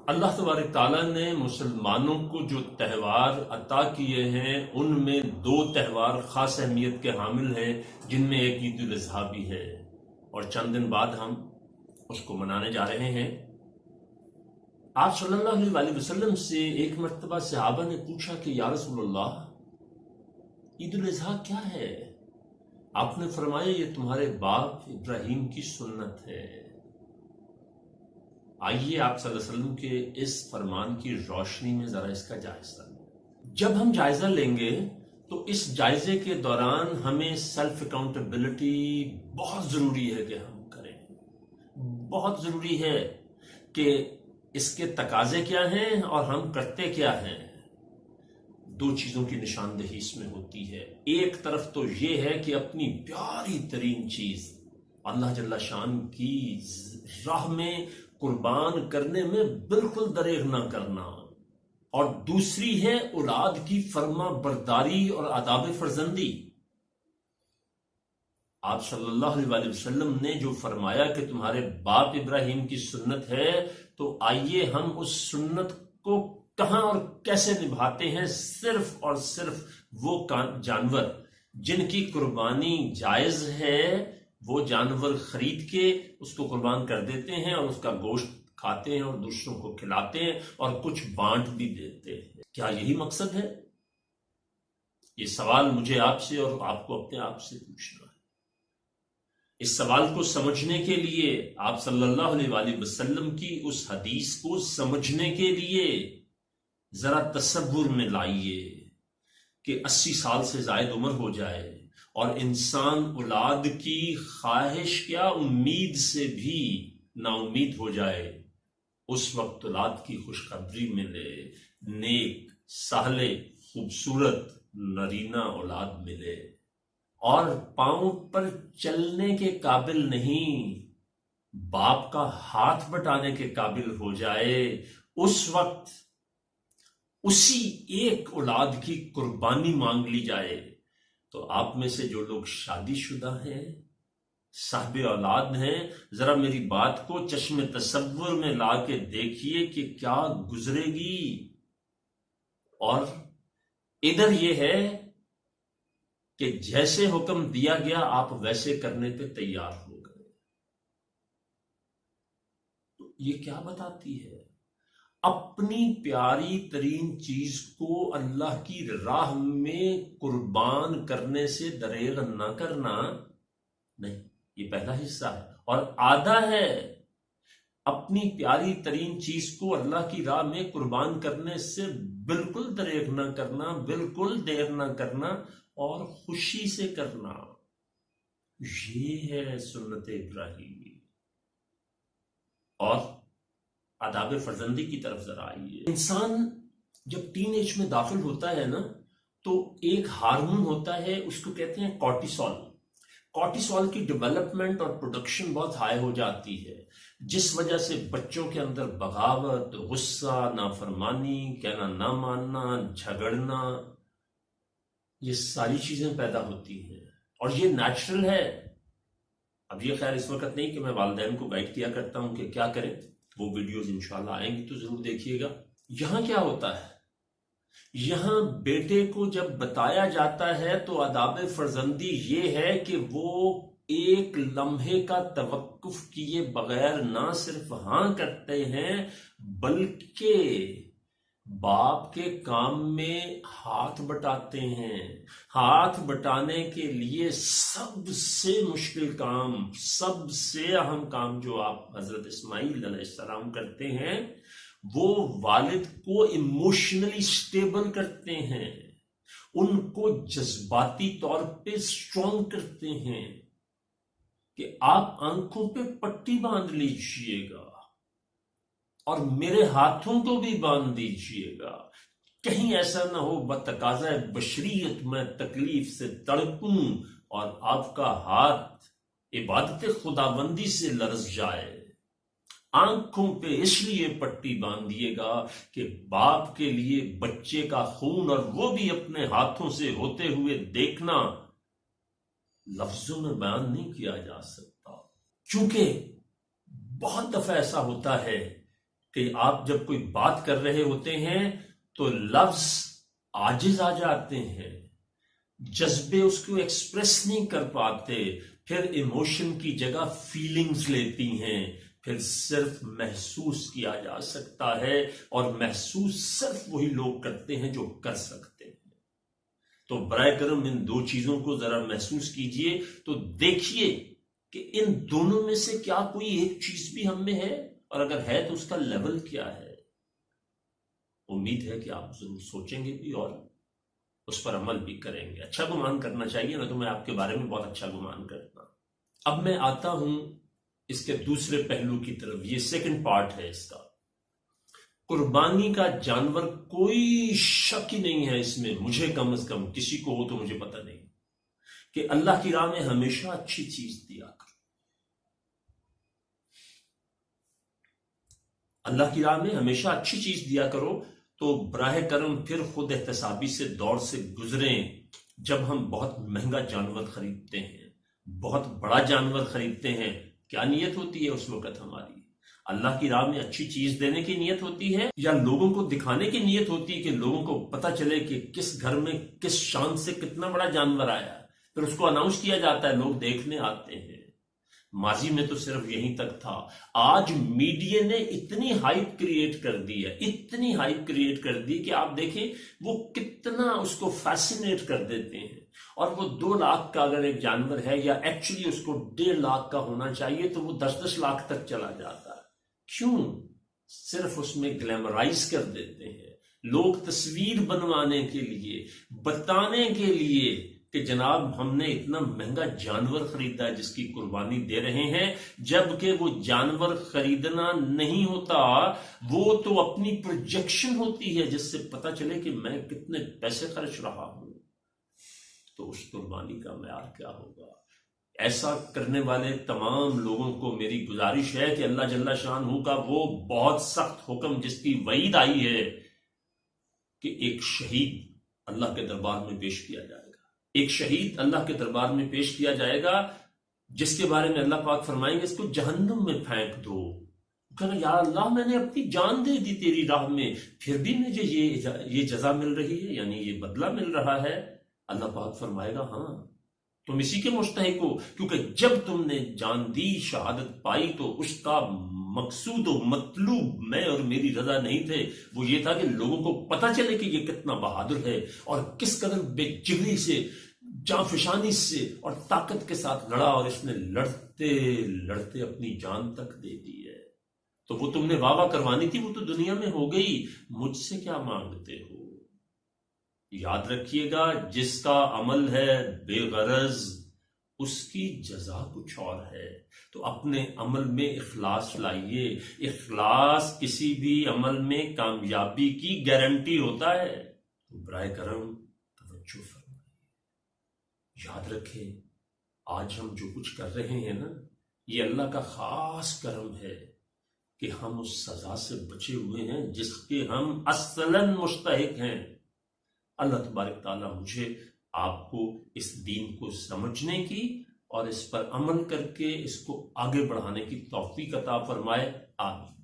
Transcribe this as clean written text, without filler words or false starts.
اللہ تبارک تعالیٰ نے مسلمانوں کو جو تہوار عطا کیے ہیں ان میں دو تہوار خاص اہمیت کے حامل ہیں، جن میں ایک عید الاضحیٰ بھی ہے اور چند دن بعد ہم اس کو منانے جا رہے ہیں۔ آپ صلی اللہ علیہ وسلم سے ایک مرتبہ صحابہ نے پوچھا کہ یا رسول اللہ، عید الاضحیٰ کیا ہے؟ آپ نے فرمایا یہ تمہارے باپ ابراہیم کی سنت ہے۔ آئیے آپ صلی اللہ علیہ وسلم کے اس فرمان کی روشنی میں ذرا اس کا جائزہ لیں۔ جب ہم جائزہ لیں گے تو اس جائزے کے دوران ہمیں سیلف اکاؤنٹیبلٹی بہت ضروری ہے کہ ہم کریں، بہت ضروری ہے کہ اس کے تقاضے کیا ہیں اور ہم کرتے کیا ہیں۔ دو چیزوں کی نشاندہی اس میں ہوتی ہے۔ ایک طرف تو یہ ہے کہ اپنی پیاری ترین چیز اللہ جل شان کی راہ میں قربان کرنے میں بالکل دریغ نہ کرنا، اور دوسری ہے اولاد کی فرما برداری اور آداب فرزندی۔ آپ صلی اللہ علیہ وسلم نے جو فرمایا کہ تمہارے باپ ابراہیم کی سنت ہے، تو آئیے ہم اس سنت کو کہاں اور کیسے نبھاتے ہیں۔ صرف اور صرف وہ جانور جن کی قربانی جائز ہے، وہ جانور خرید کے اس کو قربان کر دیتے ہیں اور اس کا گوشت کھاتے ہیں اور دوسروں کو کھلاتے ہیں اور کچھ بانٹ بھی دیتے ہیں۔ کیا یہی مقصد ہے؟ یہ سوال مجھے آپ سے اور آپ کو اپنے آپ سے پوچھنا ہے۔ اس سوال کو سمجھنے کے لیے آپ صلی اللہ علیہ وسلم کی اس حدیث کو سمجھنے کے لیے ذرا تصور میں لائیے کہ 80 سال سے زائد عمر ہو جائے اور انسان اولاد کی خواہش کیا امید سے بھی نا امید ہو جائے، اس وقت اولاد کی خوشخبری ملے، نیک سہلے خوبصورت نرینہ اولاد ملے اور پاؤں پر چلنے کے قابل نہیں، باپ کا ہاتھ بٹانے کے قابل ہو جائے، اس وقت اسی ایک اولاد کی قربانی مانگ لی جائے۔ تو آپ میں سے جو لوگ شادی شدہ ہیں، صاحب اولاد ہیں، ذرا میری بات کو چشم تصور میں لا کے دیکھیے کہ کیا گزرے گی۔ اور ادھر یہ ہے کہ جیسے حکم دیا گیا آپ ویسے کرنے پہ تیار ہو گئے۔ تو یہ کیا بتاتی ہے؟ اپنی پیاری ترین چیز کو اللہ کی راہ میں قربان کرنے سے دریغ نہ کرنا نہیں، یہ پہلا حصہ ہے۔ اور آدھا ہے اپنی پیاری ترین چیز کو اللہ کی راہ میں قربان کرنے سے بالکل دریغ نہ کرنا، بالکل دیر نہ کرنا اور خوشی سے کرنا۔ یہ ہے سنت ابراہیمی۔ اور آداب فرزندی کی طرف ذرا آئیے۔ انسان جب ٹین ایج میں داخل ہوتا ہے نا، تو ایک ہارمون ہوتا ہے، اس کو کہتے ہیں کورٹیسول۔ کورٹیسول کی ڈیولپمنٹ اور پروڈکشن بہت ہائی ہو جاتی ہے، جس وجہ سے بچوں کے اندر بغاوت، غصہ، نافرمانی، کہنا نہ ماننا، جھگڑنا، یہ ساری چیزیں پیدا ہوتی ہیں اور یہ نیچرل ہے۔ اب یہ خیر اس وقت نہیں کہ میں والدین کو گائیڈ کیا کرتا ہوں کہ کیا کریں، وہ ویڈیوز انشاءاللہ آئیں گی تو ضرور دیکھیے گا۔ یہاں کیا ہوتا ہے؟ یہاں بیٹے کو جب بتایا جاتا ہے تو آداب فرزندی یہ ہے کہ وہ ایک لمحے کا توقف کیے بغیر نہ صرف ہاں کرتے ہیں، بلکہ باپ کے کام میں ہاتھ بٹاتے ہیں۔ ہاتھ بٹانے کے لیے سب سے مشکل کام، سب سے اہم کام جو آپ حضرت اسماعیل علیہ السلام کرتے ہیں، وہ والد کو ایموشنلی سٹیبل کرتے ہیں، ان کو جذباتی طور پہ سٹرونگ کرتے ہیں کہ آپ آنکھوں پہ پٹی باندھ لیجئے گا اور میرے ہاتھوں کو بھی باندھ دیجئے گا، کہیں ایسا نہ ہو بتقاضۂ بشریت میں تکلیف سے تڑپوں اور آپ کا ہاتھ عبادت خداوندی سے لرز جائے۔ آنکھوں پہ اس لیے پٹی باندھیے گا کہ باپ کے لیے بچے کا خون اور وہ بھی اپنے ہاتھوں سے ہوتے ہوئے دیکھنا لفظوں میں بیان نہیں کیا جا سکتا۔ چونکہ بہت دفعہ ایسا ہوتا ہے کہ آپ جب کوئی بات کر رہے ہوتے ہیں تو لفظ عاجز آ جاتے ہیں، جذبے اس کو ایکسپریس نہیں کر پاتے، پھر ایموشن کی جگہ فیلنگز لیتی ہیں، پھر صرف محسوس کیا جا سکتا ہے، اور محسوس صرف وہی لوگ کرتے ہیں جو کر سکتے ہیں۔ تو برائے کرم ان دو چیزوں کو ذرا محسوس کیجئے، تو دیکھیے کہ ان دونوں میں سے کیا کوئی ایک چیز بھی ہم میں ہے، اور اگر ہے تو اس کا لیول کیا ہے۔ امید ہے کہ آپ ضرور سوچیں گے بھی اور اس پر عمل بھی کریں گے۔ اچھا گمان کرنا چاہیے نا، تو میں آپ کے بارے میں بہت اچھا گمان کرتا ہوں۔ اب میں آتا ہوں اس کے دوسرے پہلو کی طرف، یہ سیکنڈ پارٹ ہے اس کا۔ قربانی کا جانور، کوئی شک ہی نہیں ہے اس میں، مجھے کم از کم، کسی کو ہو تو مجھے پتہ نہیں، کہ اللہ کی راہ میں ہمیشہ اچھی چیز دیا کرو۔ اللہ کی راہ میں ہمیشہ اچھی چیز دیا کرو، تو براہ کرم پھر خود احتسابی سے دور سے گزریں۔ جب ہم بہت مہنگا جانور خریدتے ہیں، بہت بڑا جانور خریدتے ہیں، کیا نیت ہوتی ہے اس وقت ہماری؟ اللہ کی راہ میں اچھی چیز دینے کی نیت ہوتی ہے، یا لوگوں کو دکھانے کی نیت ہوتی ہے کہ لوگوں کو پتہ چلے کہ کس گھر میں کس شان سے کتنا بڑا جانور آیا، پھر اس کو اناؤنس کیا جاتا ہے، لوگ دیکھنے آتے ہیں۔ ماضی میں تو صرف یہیں تک تھا، آج میڈیا نے اتنی ہائپ کریٹ کر دی ہے، اتنی ہائپ کریٹ کر دی کہ آپ دیکھیں وہ کتنا اس کو فیسینیٹ کر دیتے ہیں، اور وہ 2 لاکھ کا اگر ایک جانور ہے، یا ایکچولی اس کو 1.5 لاکھ کا ہونا چاہیے، تو وہ 10-10 لاکھ تک چلا جاتا ہے۔ کیوں؟ صرف اس میں گلیمرائز کر دیتے ہیں، لوگ تصویر بنوانے کے لیے، بتانے کے لیے کہ جناب ہم نے اتنا مہنگا جانور خریدا ہے جس کی قربانی دے رہے ہیں، جبکہ وہ جانور خریدنا نہیں ہوتا، وہ تو اپنی پروجیکشن ہوتی ہے جس سے پتہ چلے کہ میں کتنے پیسے خرچ رہا ہوں۔ تو اس قربانی کا معیار کیا ہوگا؟ ایسا کرنے والے تمام لوگوں کو میری گزارش ہے کہ اللہ جل شانہ کا وہ بہت سخت حکم جس کی وعید آئی ہے کہ ایک شہید اللہ کے دربار میں پیش کیا جائے گا، ایک شہید اللہ کے دربار میں پیش کیا جائے گا، جس کے بارے میں اللہ پاک فرمائیں گے اس کو جہنم میں پھینک دو۔ کہنا یا اللہ میں نے اپنی جان دے دی تیری راہ میں، پھر بھی مجھے یہ جزا مل رہی ہے، یعنی یہ بدلہ مل رہا ہے۔ اللہ پاک فرمائے گا ہاں تم اسی کے مستحق ہو، کیونکہ جب تم نے جان دی، شہادت پائی، تو اس کا مقصود و مطلوب میں اور میری رضا نہیں تھے، وہ یہ تھا کہ لوگوں کو پتہ چلے کہ یہ کتنا بہادر ہے، اور کس قدر بے جگری سے، جانفشانی سے اور طاقت کے ساتھ لڑا، اور اس نے لڑتے لڑتے اپنی جان تک دے دی ہے۔ تو وہ تم نے واہ کروانی تھی، وہ تو دنیا میں ہو گئی، مجھ سے کیا مانگتے ہو؟ یاد رکھیے گا، جس کا عمل ہے بے غرض اس کی جزا کچھ اور ہے۔ تو اپنے عمل میں اخلاص لائیے، اخلاص کسی بھی عمل میں کامیابی کی گارنٹی ہوتا ہے۔ تو برائے کرم توجہ فرمائیے، یاد رکھیں آج ہم جو کچھ کر رہے ہیں نا، یہ اللہ کا خاص کرم ہے کہ ہم اس سزا سے بچے ہوئے ہیں جس کے ہم اصلاً مستحق ہیں۔ اللہ تبارک تعالیٰ مجھے آپ کو اس دین کو سمجھنے کی اور اس پر عمل کر کے اس کو آگے بڑھانے کی توفیق عطا فرمائے، آمین۔